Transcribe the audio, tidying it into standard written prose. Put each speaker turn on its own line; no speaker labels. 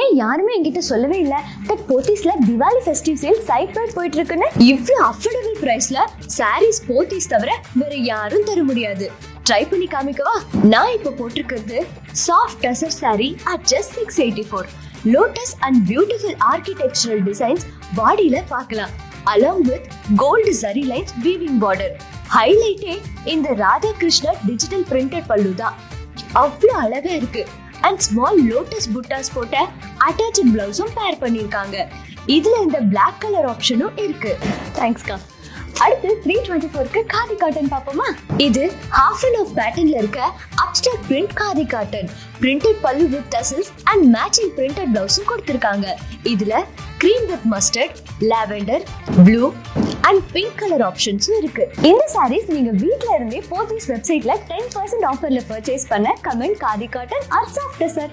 ஏன் யாருமே என்கிட்ட சொல்லவே இல்ல தட் போத்தீஸ்ல Diwali festive sale site wide போயிட்டு இருக்குன்னு? இவ்வளவு அஃபோர்டபிள் பிரைஸ்ல சாரீஸ் போத்தீஸ் தவிர வேற யாரும் தர முடியாது. ட்ரை பண்ணி காமிக்கவா? நான் இப்ப போட்டிருக்கிறது soft tussar saree at just 684. Lotus and beautiful architectural designs பாடியில பார்க்கலாம். along with gold zari lines weaving border. ஹைலைட்டே இந்த ராதா கிருஷ்ணர் டிஜிட்டல் பிரிண்டட் பல்லு தான். அவ்வளவு அழகா இருக்கு. அண்ட் ஸ்மால் லோட்டஸ் புட்டாஸ் போட்ட அட்டாச்ட் பிளவுஸும் பேர் பண்ணிருக்காங்க. இதுல இந்த பிளாக் கலர் ஆப்ஷனும் இருக்கு. தேங்க்ஸ்க்கா. அடுத்து 324க்கு காதி காட்டன் பாப்போமா? இது half and half பேட்டர்ன்ல இருக்க abstract print khadi cotton. Printed pallu with tassels and matching printed பிளவுஸும் கொடுத்திருக்காங்க. இதுல cream with mustard, lavender, blue and pink colour ஆப்ஷன்ஸும் இருக்கு. இந்த சாரீஸ் நீங்க வீட்ல இருந்தே போத்தீஸ் வெப்சைட்ல 10% ஆஃபர்ல பர்ச்சேஸ் பண்ண comment khadi cotton or soft tussar.